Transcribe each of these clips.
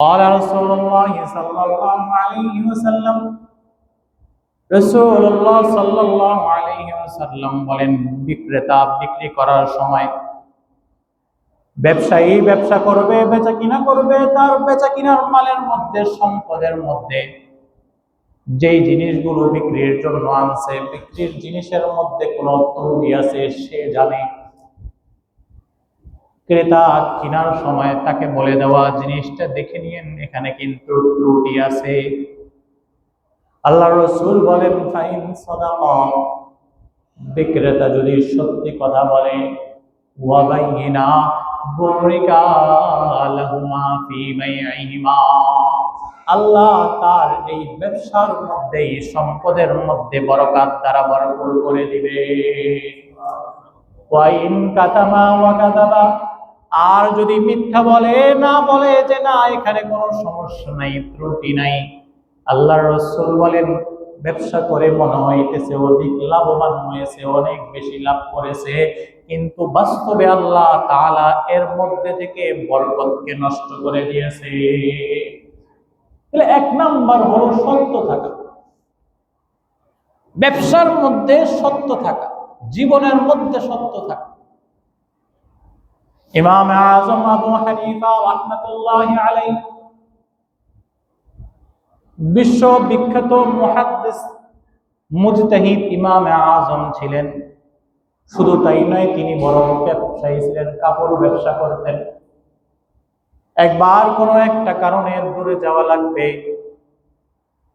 قال رسول الله صلى الله عليه وسلم রাসূলুল্লাহ সাল্লাল্লাহু আলাইহি ওয়াসাল্লাম বলেন, বিক্রেতা বিক্রি করার সময়, ব্যবসায়ী ব্যবসা করবে, বেচা কিনা করবে, তার বেচা কিনার মালের মধ্যে, সম্পদের মধ্যে যেই জিনিসগুলো বিক্রির জন্য আনছে, বিক্রির জিনিসের মধ্যে কোনো ত্রুটি আছে সে জানে। ক্রেতা কেনার সময় তাকে বলে দেওয়া, জিনিসটা দেখে নিয়েন, এখানে কিন্তু ত্রুটি আছে। আল্লাহর রাসূল বলেন, ফাইন সাদাকা, বিক্রেতা যদি সত্যি কথা বলে, ওয়া বাইয়িনা বুরিকা লাহুমা ফি বাইইহিমা, আল্লাহ তার এই ব্যবসার মধ্যে, এই সম্পদের মধ্যে বরকত দ্বারা ভরপুর করে দিবে। ওয়া ইন কাতামা ওয়া কাযাবা, আর যদি মিথ্যা বলে, না বলে যে না এখানে কোনো সমস্যা নাই, ত্রুটি নাই, আল্লাহর রাসূল বলেন ব্যবসা করে মনে হইতেছে অধিক লাভবান হয়েছে, অনেক বেশি লাভ করেছে, কিন্তু বাস্তবে আল্লাহ তাআলা এর মধ্যে থেকে বরকতকে নষ্ট করে দিয়েছে। তাহলে এক নাম্বার হলো সত্য থাকা, ব্যবসার মধ্যে সত্য থাকা, জীবনের মধ্যে সত্য থাকা। ইমাম আযম আবু হানিফা রাহমাতুল্লাহি আলাইহি বিশ্ব বিখ্যাত মুহাদ্দিস, মুজতাহিদ ইমাম আযম ছিলেন। শুধু তাই নয়, তিনি বড় ব্যবসায়ী ছিলেন, কাপড় ব্যবসা করতেন। একবার কোনো একটা কারণে দূরে যাওয়া লাগবে,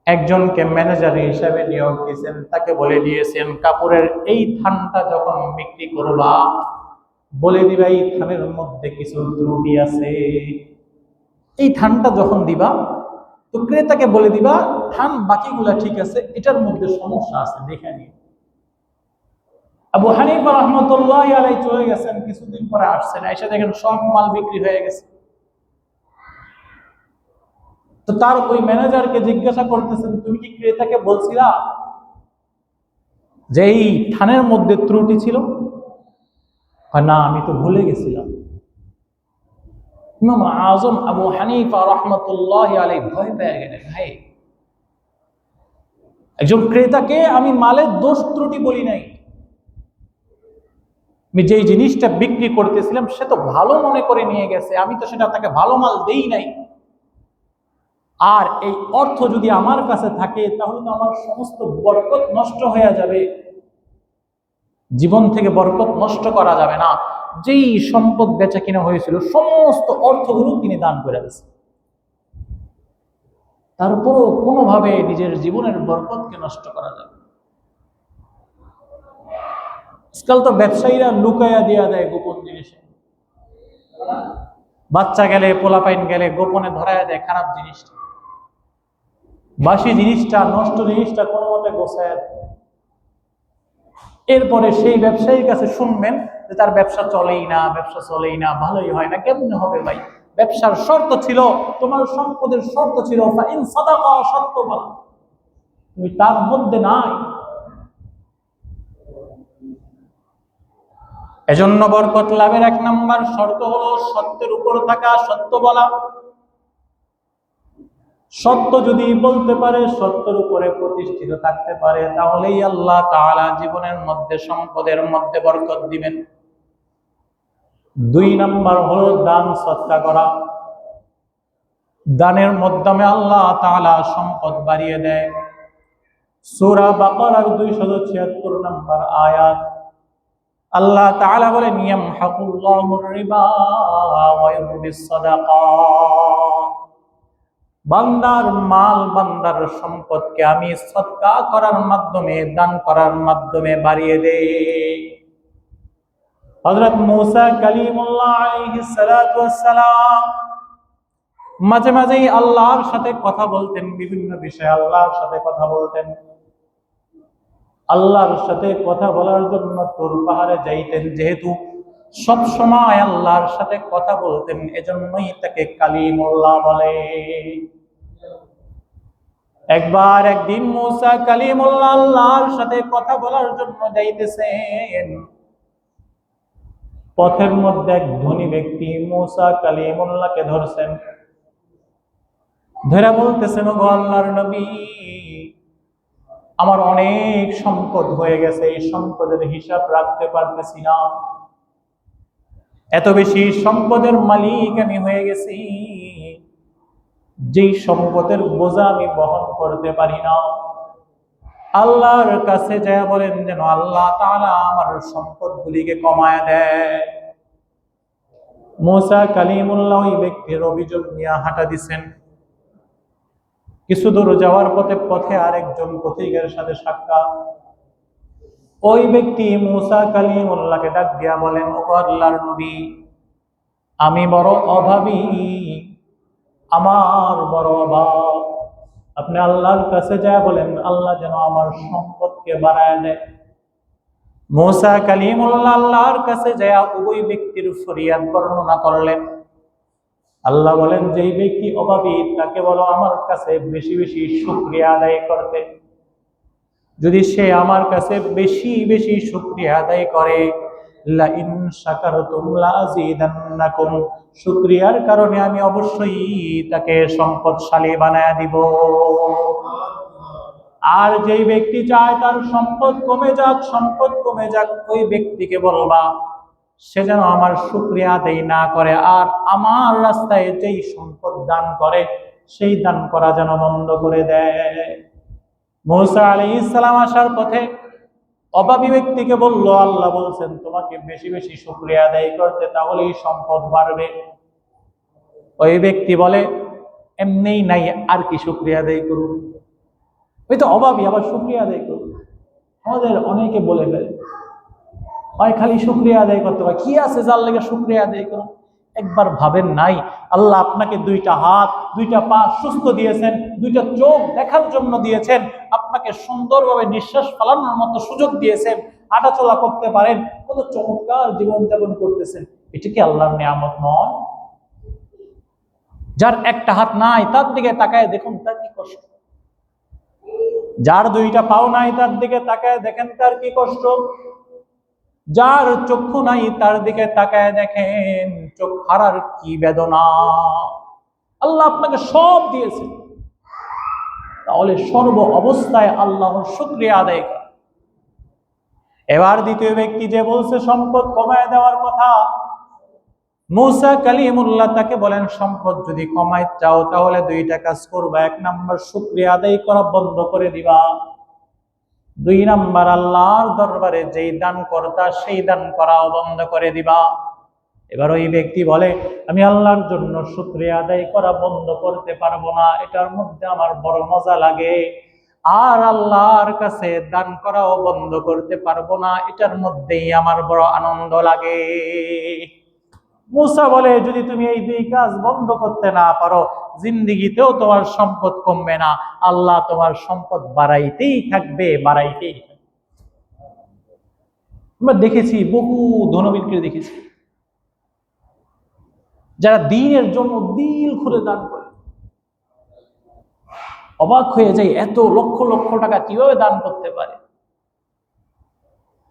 একজনকে ম্যানেজার হিসেবে নিয়োগ দিয়েছেন, তাকে বলে দিয়েছেন কাপড়ের এই থানটা যখন বিক্রি করবা, বলে দিবা এই থানের মধ্যে কিছু ত্রুটি আছে। এই থানটা যখন দিবা তো ক্রেতাকে বলে দিবা থান বাকিগুলা ঠিক আছে, এটার মধ্যে সমস্যা আছে, দেখে নিন। আবু হানিফা রাহমাতুল্লাহি আলাইহি চলে গেছেন, কিছুদিন পরে আসছেন, এসে দেখেন সব মাল বিক্রি হয়ে গেছে। তো তার ওই ম্যানেজারকে জিজ্ঞাসা করতেছেন, তুমি কি ক্রেতাকে বলছিলা যে এই থানের মধ্যে ত্রুটি ছিল? না, আমি তো ভুলে গেছিলাম। ইমাম আযম আবু হানিফা রাহমাতুল্লাহি আলাইহি ভয় পেয়ে গেলেন, ভাই একজন ক্রেতাকে আমি মালের দোষ ত্রুটি বলি নাই, আমি যেই জিনিসটা বিক্রি করতেছিলাম সে তো ভালো মনে করে নিয়ে গেছে, আমি তো সেটা তাকে ভালো মাল দেই নাই। আর এই অর্থ যদি আমার কাছে থাকে তাহলে তো আমার সমস্ত বরকত নষ্ট হয়ে যাবে, জীবন থেকে বরকত নষ্ট করা যাবে না। যেই সম্পদ বেচা কিনা হয়েছিল সমস্ত অর্থগুলো তিনি দান করে দিয়েছেন, তারপরও কোনোভাবে নিজের জীবনের বরকতকে নষ্ট করা যাবে। আজকাল তো ব্যবসায়ীরা লুকাইয়া দিয়া দেয় গোপন জিনিসে, বাচ্চা গেলে, পোলাপাইন গেলে গোপনে ধরাইয়া দেয় খারাপ জিনিসটা, বাসি জিনিসটা, নষ্ট জিনিসটা কোনো মতে গোছায় দেয়। এরপরে সেই ব্যবসায়ীর কাছে শুনবেন যে তার ব্যবসা চলেই না, ব্যবসা চলেই না, ভালোই হয় না। কেমনে হবে ভাই? ব্যবসার শর্ত ছিল, তোমার সম্পদের শর্ত ছিল ফাইন সাদাকা, সত্য বলা, তুমি তার মধ্যে নাই। এজন্য বরকত লাভের এক নাম্বার শর্ত হলো সত্যের উপর থাকা, সত্য বলা। সত্য যদি বলতে পারে, সত্যের উপরে প্রতিষ্ঠিত থাকতে পারে, তাহলেই আল্লাহ তাআলা জীবনের মধ্যে, সম্পদের মধ্যে বরকত দিবেন। দুই নাম্বার হলো দান সদকা করা। দানের মাধ্যমে আল্লাহ তাআলা সম্পদ বাড়িয়ে দেয়। সূরা বাকারার 276 নম্বর আয়াত, আল্লাহ তাআলা বলেন, ইয়ামহাকুল্লাহুর রিবা ওয়া ইউরবিস সাদাকাত, বান্দার মাল, বান্দার সম্পদকে আমি সদকা করার মাধ্যমে, দান করার মাধ্যমে বাড়িয়ে দেই। হযরত মূসা কালিমুল্লাহ আলাইহিস সালাতু ওয়াস সালাম মাঝে মাঝেই আল্লাহর সাথে কথা বলতেন, বিভিন্ন বিষয়ে আল্লাহর সাথে কথা বলতেন। আল্লাহর সাথে কথা বলার জন্য তুর পাহাড়ে যাইতেন, যেহেতু সব সময় আল্লাহর সাথে কথা বলতেন, এজন্যই তাকে কালিমুল্লাহ বলে। একদিন মূসা কালিমুল্লাহ আল্লাহর সাথে কথা বলার জন্য যাইতেছেন, পথের মধ্যে এক ধনী ব্যক্তি মূসা কালিমুল্লাহকে ধরছেন, ধরে বলতেছেন, ওগো আল্লাহর নবী, আমার অনেক সম্পদ হয়ে গেছে, এই সম্পদের হিসাব রাখতে পারতেছি না, এত বেশি সম্পদের মালিক আমি হয়ে গেছি, যেই সম্পদের বোঝা আমি বহন করতে পারি না। আল্লাহর কাছে যায় বলেন যেন আল্লাহ তাআলা আমার সম্পদগুলিকে কমায় দেয়। মুসা কালিমুল্লাহ ওই ব্যক্তির অভিযোগ নিয়ে হাঁটা দিছেন। কিছু দূর যাওয়ার পথে আরেকজন পথিকের সাথে সাক্ষাৎ। ওই ব্যক্তি মুসা কালিমুল্লাহকে ডাক দিয়া বলেন, ও আল্লাহর নবী, আমি বড় অভাবী, আমার বড় অভাব, আপনি আল্লাহর কাছে যায় বলেন আল্লাহ যেন আমার সম্পদকে বাড়ায় দেয়। মুসা কালিমুল্লাহ আল্লাহর কাছে যায় ওই ব্যক্তির ফরিয়াদ বর্ণনা করলেন। আল্লাহ বলেন, যেই ব্যক্তি অভাবী তাকে বলো আমার কাছে বেশি বেশি শুকরিয়া আদায় করতে। যদি সে আমার কাছে বেশি বেশি শুকরিয়া আদায় করে, লা ইন শাকারতুম লা আযীদান্নাকুম, শুকরিয়ার কারণে আমি অবশ্যই তাকে সম্পদশালী বানায় দিব। আর যেই ব্যক্তি চায় তার সম্পদ কমে যাক, ওই ব্যক্তিকে বলবা সে যেন আমার শুকরিয়া আদায় না করে, আর আমার রাস্তায় যেই সম্পদ দান করে সেই দান করা যেন বন্ধ করে দেয়। মুসা আলাইহিস সালাম আসার পথে অভাবী ব্যক্তিকে বলল, আল্লাহ বলছেন তোমাকে বেশি বেশি শুকরিয়া আদায় করতে, তাহলেই সম্পদ বাড়বে। ওই ব্যক্তি বলে, এমনিই নাই, আর কি শুকরিয়া আদায় করুন, ওই তো অভাবী, আবার শুকরিয়া আদায় করুন। আমাদের অনেকে বলে ফেলে, হয় খালি শুকরিয়া আদায় করতে হয়, কি আছে যার লেগে শুকরিয়া আদায় করুন। একবার ভাবেন নাই আল্লাহ আপনাকে দুইটা হাত দুইটা পা সুস্থ দিয়েছেন, দুইটা চোখ দেখার জন্য দিয়েছেন, আপনাকে সুন্দরভাবে নিঃশ্বাস ফেলানোর মতো সুযোগ দিয়েছেন, হাঁটাচলা করতে পারেন, কত চমৎকার জীবনযাপন করতেছেন, এটা কি আল্লাহর নিয়ামত নয়? যার একটা হাত নাই তার দিকে তাকায় দেখুন তার কি কষ্ট, যার দুইটা পাও নাই তার দিকে তাকায় দেখেন তার কি কষ্ট, যার চক্ষু নাই তার দিকে তাকায় দেখেন চোখ হারার কি বেদনা। আল্লাহ আপনাকে সব দিয়েছে, তাহলে সর্ব অবস্থায় আল্লাহর শুকরিয়া আদায় করা। এবার দ্বিতীয় ব্যক্তি যে বলছে সম্পদ কমায় দেওয়ার কথা, মুসা কালিমুল্লাহ তাকে বলেন, সম্পদ যদি কমায় চাও তাহলে দুইটা কাজ করবা। এক নাম্বার, শুকরিয়া আদায় করা বন্ধ করে দিবা। দুই নাম্বার, আল্লাহর দরবারে যেই দান কর্তা সেই দান করাও বন্ধ করে দিবা। এবার ওই ব্যক্তি বলে, আমি আল্লাহর জন্য শুকরিয়া আদায় করা বন্ধ করতে পারবো না, এটার মধ্যে আমার বড় মজা লাগে, আর আল্লাহর কাছে দান করাও বন্ধ করতে পারবো না, এটার মধ্যেই আমার বড় আনন্দ লাগে। মুসা বলে, যদি তুমি এই দুই কাজ বন্ধ করতে না পারো, জিন্দেগিতেও তোমার সম্পদ কমবে না, আল্লাহ তোমার সম্পদ বাড়াইতেই থাকবে, বাড়াইতেই থাকবে। আমরা দেখেছি বহু ধনবীরকে দেখেছি যারা দ্বীনের জন্য দিল খুলে দান করে, অবাক হয়ে যায় এত লক্ষ লক্ষ টাকা কিভাবে দান করতে পারে।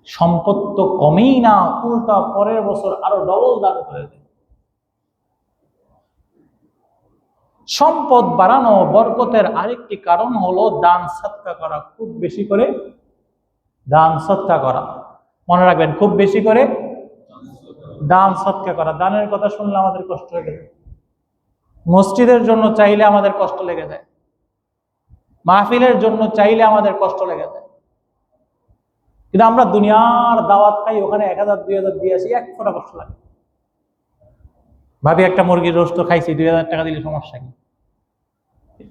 সম্পদ তো কমেই না, উল্টা পরের বছর আরো ডবল দান করে দেয়। সম্পদ বাড়ানো বরকতের আরেকটি কারণ হলো দান সদকা করা, খুব বেশি করে দান সদকা করা। মনে রাখবেন, খুব বেশি করে দান সদকা করা। দানের কথা শুনলে আমাদের কষ্ট লেগে যায়, মসজিদের জন্য চাইলে আমাদের কষ্ট লেগে যায়, মাহফিলের জন্য চাইলে আমাদের কষ্ট লেগে যায়, কিন্তু আমরা দুনিয়ার দাওয়াত খাই, ওখানে 1000 2000 দিয়ে আসি, এক ফোঁটা কষ্ট লাগে। ভাবি একটা মুরগির রোস্ট খাইছি, 2000 টাকা দিলে সমস্যা কি?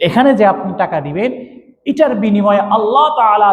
এখানে যে আপনি টাকা দিবেন, এটার বিনিময়ে আল্লাহ তাআলা